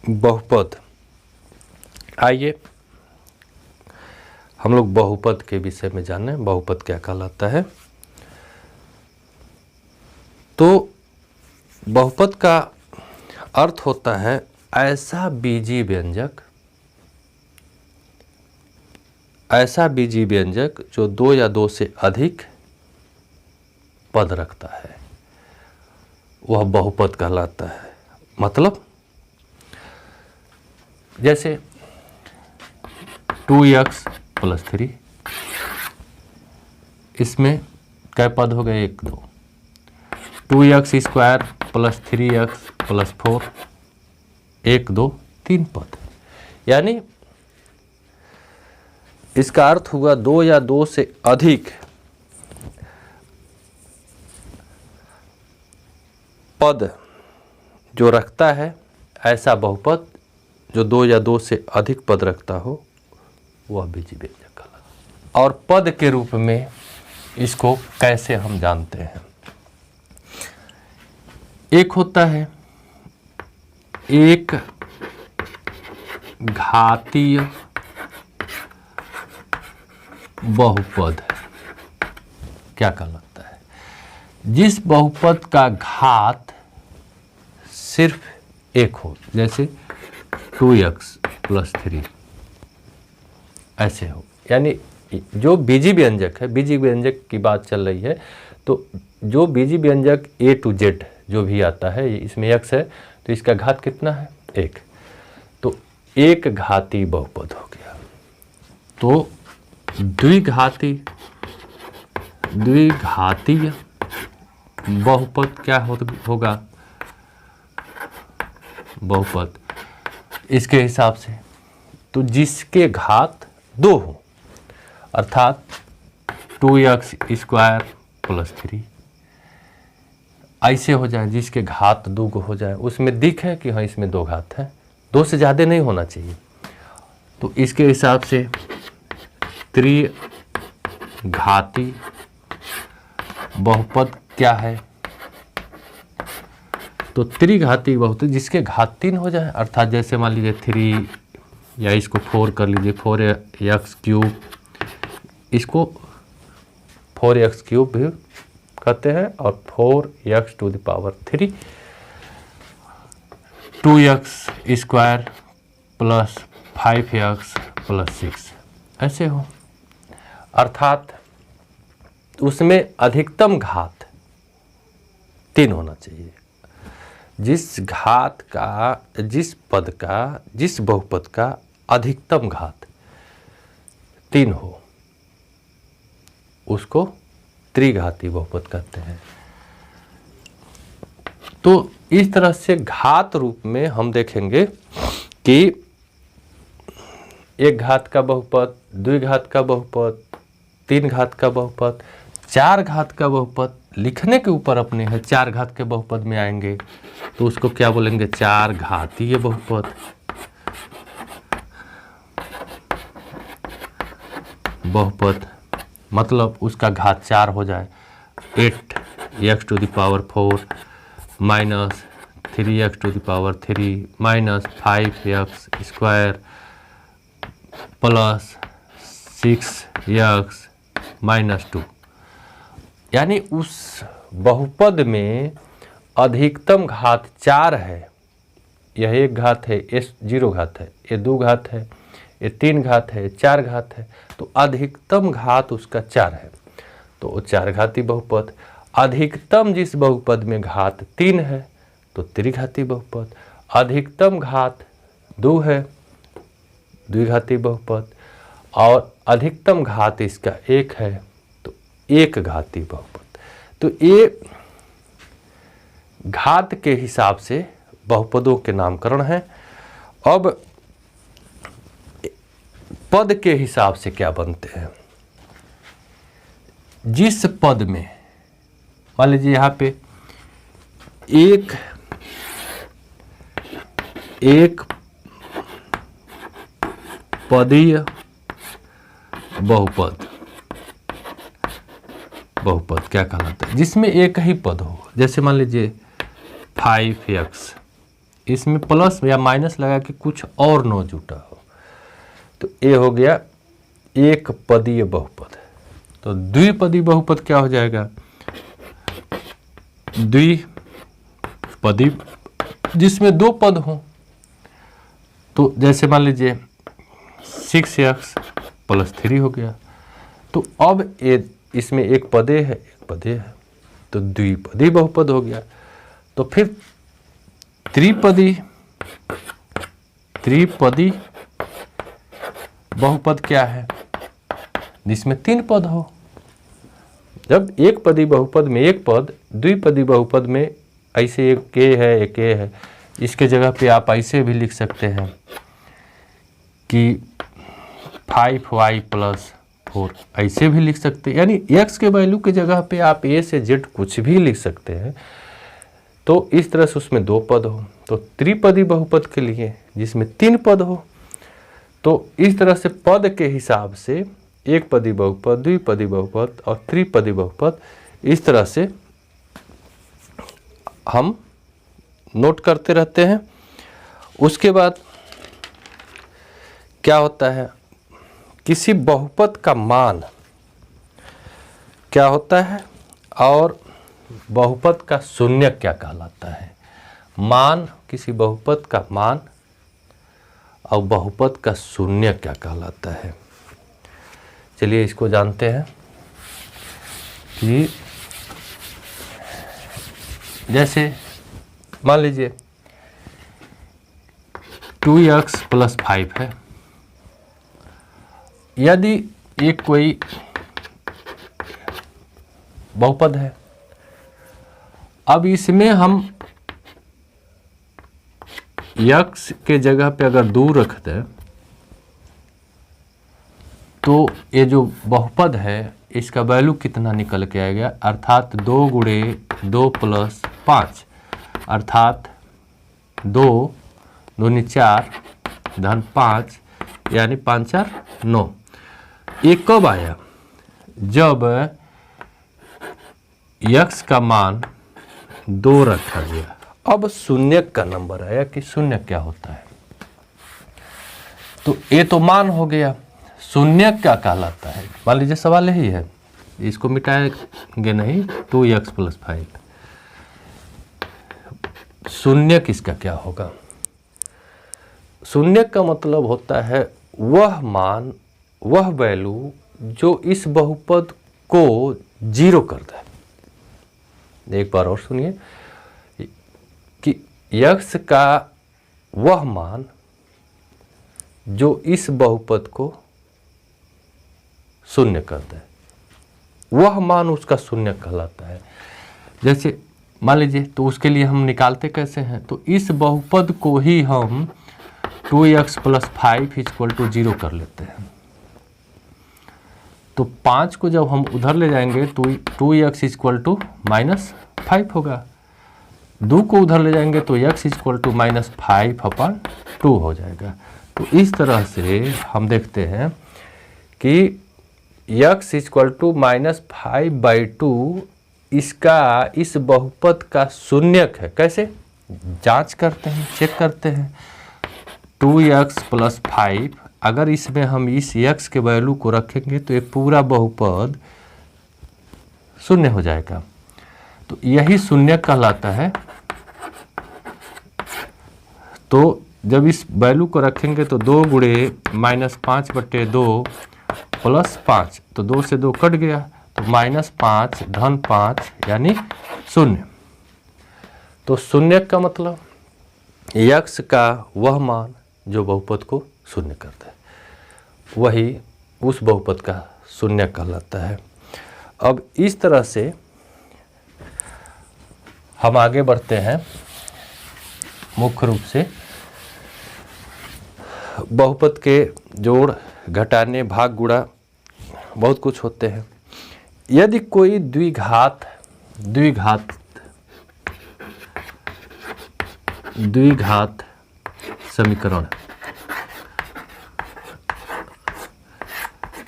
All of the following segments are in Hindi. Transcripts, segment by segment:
बहुपद। आइए हम लोग बहुपद के विषय में जाने, बहुपद क्या कहलाता है। तो बहुपद का अर्थ होता है ऐसा बीजी व्यंजक जो दो या दो से अधिक पद रखता है, वह बहुपद कहलाता है। मतलब जैसे 2x + 3, इसमें क्या पद हो गए? 1 2। 2x² + 3x + 4, 1 2 3 पद। यानी इसका अर्थ हुआ दो या दो से अधिक पद जो रखता है, ऐसा बहुपद जो दो या दो से अधिक पद रखता हो, वह बीजी व्यंजक कहलाता है। और पद के रूप में इसको कैसे हम जानते हैं? एक होता है एक घातीय बहुपद। क्या कहलाता है? जिस बहुपद का घात सिर्फ एक हो, जैसे 2x + 3 ऐसे हो। यानी जो बीजी व्यंजक है, बीजी व्यंजक की बात चल रही है, तो जो बीजी व्यंजक A to Z जो भी आता है, इसमें x है, तो इसका घात कितना है? 1। तो एक घाती बहुपद हो गया। तो द्विघातीय बहुपद क्या होगा? बहुपद इसके हिसाब से तो जिसके घात 2 हो, अर्थात 2x² + 3 ऐसे हो जाए, जिसके घात 2 हो जाए, उसमें दिखे कि हाँ इसमें 2 घात है, 2 से ज़्यादा नहीं होना चाहिए। तो इसके हिसाब से त्रिघाती बहुपद क्या है? तो त्रिघाती बहुपद जिसके घात 3 हो जाए, अर्थात जैसे मान लीजिए 3 या इसको 4 कर लीजिए, 4x3, इसको 4x3 भी कहते हैं, और 4x⁻3, 2x² + 5x + 6 ऐसे हो। अर्थात उसमें अधिकतम घात 3 होना चाहिए। जिस बहुपद का अधिकतम घात 3 हो, उसको त्रिघाती बहुपद कहते हैं। तो इस तरह से घात रूप में हम देखेंगे कि एक घात का बहुपद, द्विघात का बहुपद, 3 घात का बहुपद, 4 घात का बहुपद लिखने के ऊपर अपने है। 4 घात के बहुपद में आएंगे तो उसको क्या बोलेंगे? 4 घातीय बहुपद। मतलब उसका घात 4 हो जाए, 8x⁴ - 3x⁻³ -5x² + 6x - 2। यानी उस बहुपद में अधिकतम घात 4 है। यह 1 घात है, ये 0 घात है, ये 2 घात है, ये 3 घात है, 4 घात है, तो अधिकतम घात उसका 4 है। तो 4 घाती बहुपद। अधिकतम जिस बहुपद में घात 3 है, तो त्रिघाती बहुपद। अधिकतम घात 2 है, द्विघाती बहुपद। और अधिकतम घात इसका 1 है, तो एक घाती बहुपद। तो ये घात के हिसाब से बहुपदों के नामकरण है। अब पद के हिसाब से क्या बनते हैं? जिस पद में मान लीजिए यहाँ पे एक पदीय बहुपद क्या कहलाता है? जिसमें एक ही पद हो। जैसे मान लीजिए 5x इसमें प्लस या माइनस लगा के कुछ और नो जुटा हो, तो ये हो गया एक पदीय बहुपद। तो द्विपदी बहुपद क्या हो जाएगा? द्विपदी जिसमें दो पद हो। तो जैसे मान लीजिए 6x + 3 हो गया। तो अब ये इसमें एक पदे है, एक पदे है, तो द्विपदी बहुपद हो गया। तो फिर त्रिपदी बहुपद क्या है? जिसमें 3 पद हो। जब एक पदी बहुपद में एक पद, द्विपदी बहुपद में ऐसे एक ए है, एक ए है, इसके जगह पे आप ऐसे भी लिख सकते हैं कि 5y + 4, ऐसे भी लिख सकते हैं। यानी x के वैल्यू के जगह पे आप a से z कुछ भी लिख सकते हैं। तो इस तरह से उसमें 2 पद हो। तो त्रिपदी बहुपद के लिए जिसमें 3 पद हो, तो इस तरह से पद के हिसाब से एक पदी बहुपद, द्विपदी बहुपद और त्रिपदी बहुपद, इस तरह से हम नोट करते रहते हैं। उसके बाद क्या होता है? किसी बहुपद का मान क्या होता है और बहुपद का शून्य क्या कहलाता है? मान, किसी बहुपद का मान और बहुपद का शून्य क्या कहलाता है? चलिए इसको जानते हैं कि जैसे मान लीजिए 2x + 5 है। यदि एक कोई बहुपद है, अब इसमें हम x के जगह पे अगर 2 रख दें, तो ये जो बहुपद है इसका वैल्यू कितना निकल के आएगा? अर्थात 2 × 2 + 5, अर्थात 2 दूनी 4 धन 5, यानी 5 4 9। ये कब आया? जब x का मान 2 रखा गया। अब शून्य का नंबर आया कि शून्य क्या होता है। तो ये तो मान हो गया, शून्य क्या कहलाता है? मान लीजिए सवाल यही है, इसको मिटाएंगे नहीं। 2x + 5, शून्य किसका क्या होगा? शून्य का मतलब होता है वह मान, वह वैल्यू जो इस बहुपद को 0 कर दे। एक बार और सुनिए कि x का वह मान जो इस बहुपद को शून्य कर दे, वह मान उसका शून्य कहलाता है। जैसे मान लीजिए, तो उसके लिए हम निकालते कैसे हैं? तो इस बहुपद को ही हम 2x + 5 = 0 कर लेते हैं। तो 5 को जब हम उधर ले जाएंगे तो 2x = -5 होगा। 2 को उधर ले जाएंगे तो x = -5/2 हो जाएगा। तो इस तरह से हम देखते हैं कि x = -5/2 इसका इस बहुपद का शून्यक है। कैसे जांच करते हैं, चेक करते हैं? 2x + 5, अगर इसमें हम इस x के वैल्यू को रखेंगे तो ये पूरा बहुपद शून्य हो जाएगा। तो यही शून्य कहलाता है। तो जब इस वैल्यू को रखेंगे तो 2 × -5/2 + 5, तो 2 से 2 कट गया, तो -5 धन 5 यानी 0। तो शून्य का मतलब x का वह मान जो बहुपद को शून्य करता है, वही उस बहुपद का शून्य कहलाता है। अब इस तरह से हम आगे बढ़ते हैं। मुख्य रूप से बहुपद के जोड़, घटाने, भाग, गुणा बहुत कुछ होते हैं। यदि कोई द्विघात समीकरण,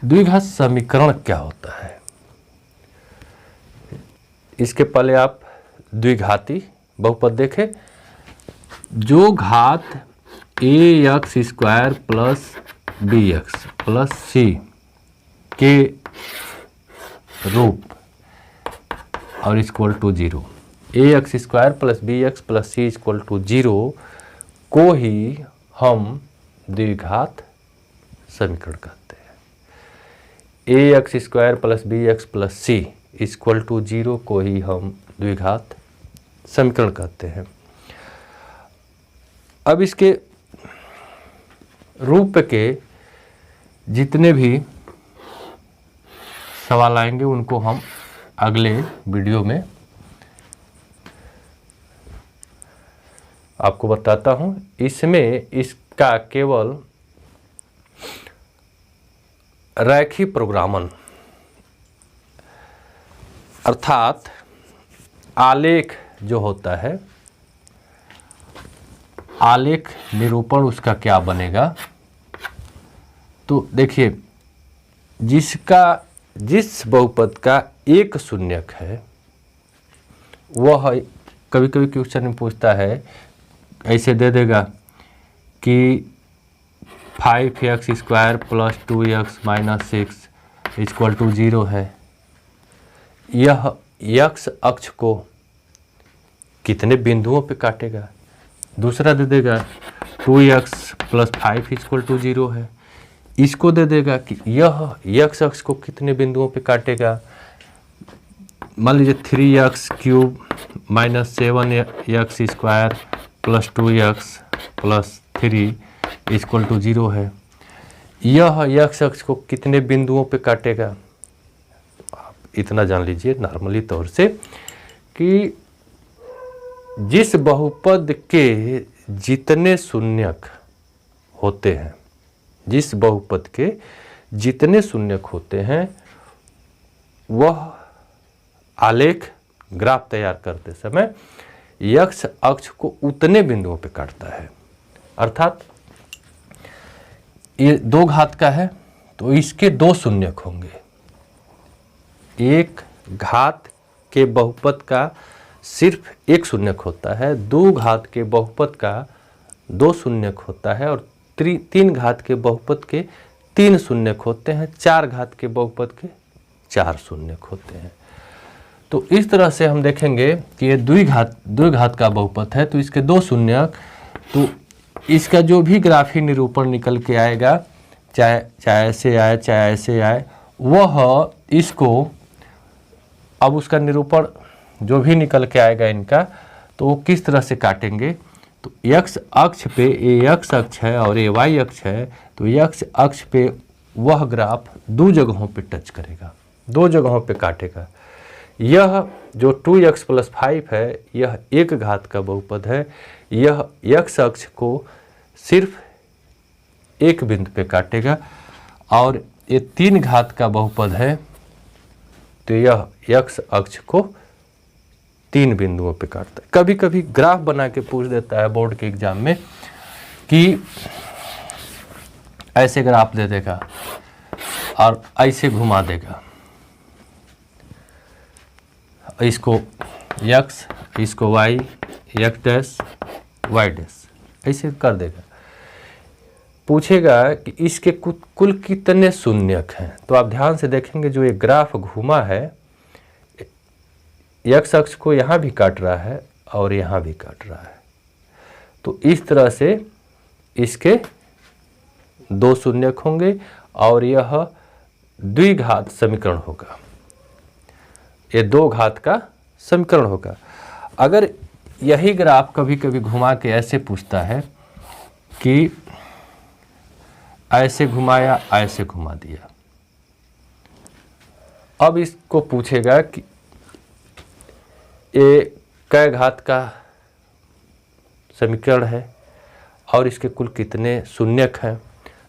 द्विघात समीकरण क्या होता है? इसके पहले आप द्विघाती बहुपद देखें। जो घात ax² plus bx plus c के रूप और equal to 0, ax² plus bx plus c equal to 0 को ही हम द्विघात समीकरण कहते हैं। ax² plus bx plus c equal to 0 को ही हम द्विघात समीकरण कहते हैं। अब इसके रूप के जितने भी सवाल आएंगे उनको हम अगले वीडियो में आपको बताता हूं। इसमें इसका केवल रैखिक प्रोग्रामन अर्थात आलेख जो होता है, आलेख निरूपण उसका क्या बनेगा। तो देखिए, जिस बहुपद का एक शून्यक है वह कभी कभी क्वेश्चन में पूछता है, ऐसे दे देगा कि 5x² plus 2x minus 6 equal to 0 है। यह x अक्ष को कितने बिंदुओं पे काटेगा। दूसरा दे देगा 2x प्लस 5 इक्वल टू 0 है। इसको दे देगा कि यह x अक्ष को कितने बिंदुओं पे काटेगा। मान लीजिए 3x³ minus 7x² plus 2x plus 3 equal to 0 है। यह x अक्ष को कितने बिंदुओं पे काटेगा। आप इतना जान लीजिए नॉर्मली तौर से कि जिस बहुपद के जितने शून्यक होते हैं, जिस बहुपद के जितने शून्यक होते हैं वह आलेख ग्राफ तैयार करते समय x अक्ष को उतने बिंदुओं पे काटता है। अर्थात ये 2 घात का है तो इसके 2 शून्यक होंगे। एक घात के बहुपद का सिर्फ एक शून्यक होता है, 2 घात के बहुपद का 2 शून्यक होता है और 3 घात के बहुपद के 3 शून्यक होते हैं, 4 घात के बहुपद के 4 शून्यक होते हैं। तो इस तरह से हम देखेंगे कि ये द्विघात का बहुपद है तो इसके 2 शून्यक, तो इसका जो भी ग्राफी निरूपण निकल के आएगा, चाहे ऐसे आए चाहे ऐसे आए, वह इसको अब उसका निरूपण जो भी निकल के आएगा इनका, तो वो किस तरह से काटेंगे। तो x अक्ष पे ये x अक्ष है और ये y अक्ष है, तो x अक्ष पे वह ग्राफ 2 जगहों पे टच करेगा, 2 जगहों पे काटेगा। यह जो 2x प्लस 5 है यह 1 घात का बहुपद है, यह x अक्ष को सिर्फ एक बिंदु पे काटेगा और ये 3 घात का बहुपद है तो यह x अक्ष को 3 बिंदुओं पे काटता है। कभी कभी ग्राफ बना के पूछ देता है बोर्ड के एग्जाम में कि ऐसे ग्राफ दे देगा और ऐसे घुमा देगा, इसको x, इसको y, x dash y dash ऐसे कर देगा। पूछेगा कि इसके कुल कितने शून्यक हैं। तो आप ध्यान से देखेंगे जो ये ग्राफ घुमा है x अक्ष को यहाँ भी काट रहा है और यहाँ भी काट रहा है। तो इस तरह से इसके 2 शून्यक होंगे और यह द्विघात समीकरण होगा, ये 2 घात का समीकरण होगा। अगर यही ग्राफ कभी कभी घुमा के ऐसे पूछता है कि ऐसे घुमाया ऐसे घुमा दिया, अब इसको पूछेगा कि ये कै घात का समीकरण है और इसके कुल कितने शून्यक हैं।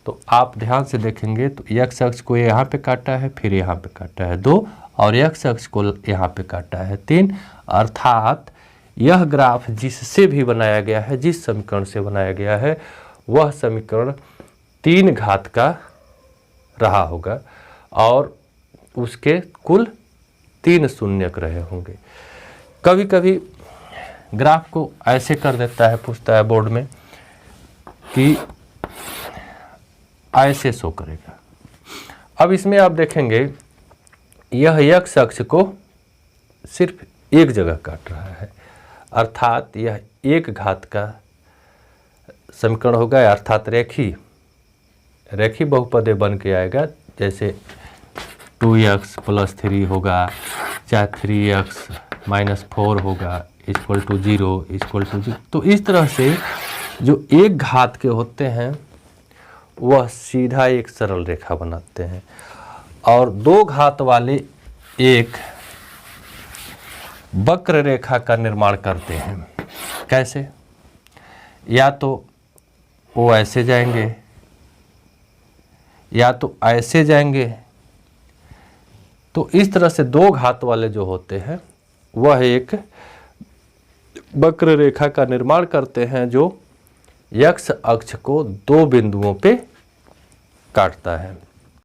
तो आप ध्यान से देखेंगे तो x अक्ष को यहाँ पे काटा है, फिर यहाँ पे काटा है 2 और x अक्ष को यहाँ पे काटा है 3। अर्थात यह ग्राफ जिससे भी बनाया गया है, जिस समीकरण से बनाया गया है, वह समीकरण 3 घात का रहा होगा और उसके कुल 3 शून्यक रहे होंगे। कभी कभी ग्राफ को ऐसे कर देता है, पूछता है बोर्ड में कि ऐसे शो करेगा। अब इसमें आप देखेंगे यह x अक्ष को सिर्फ एक जगह काट रहा है, अर्थात यह एक घात का समीकरण होगा, अर्थात रेखी बहुपद बन के आएगा। जैसे 2x + 3 होगा, चाहे 3x - 4 होगा, = 0 तो इस तरह से जो एक घात के होते हैं वह सीधा एक सरल रेखा बनाते हैं, और दो घात वाले एक वक्र रेखा का निर्माण करते हैं। कैसे? या तो वो ऐसे जाएंगे या तो ऐसे जाएंगे। तो इस तरह से दो घात वाले जो होते हैं वह एक वक्र रेखा का निर्माण करते हैं जो x अक्ष को दो बिंदुओं पे काटता है।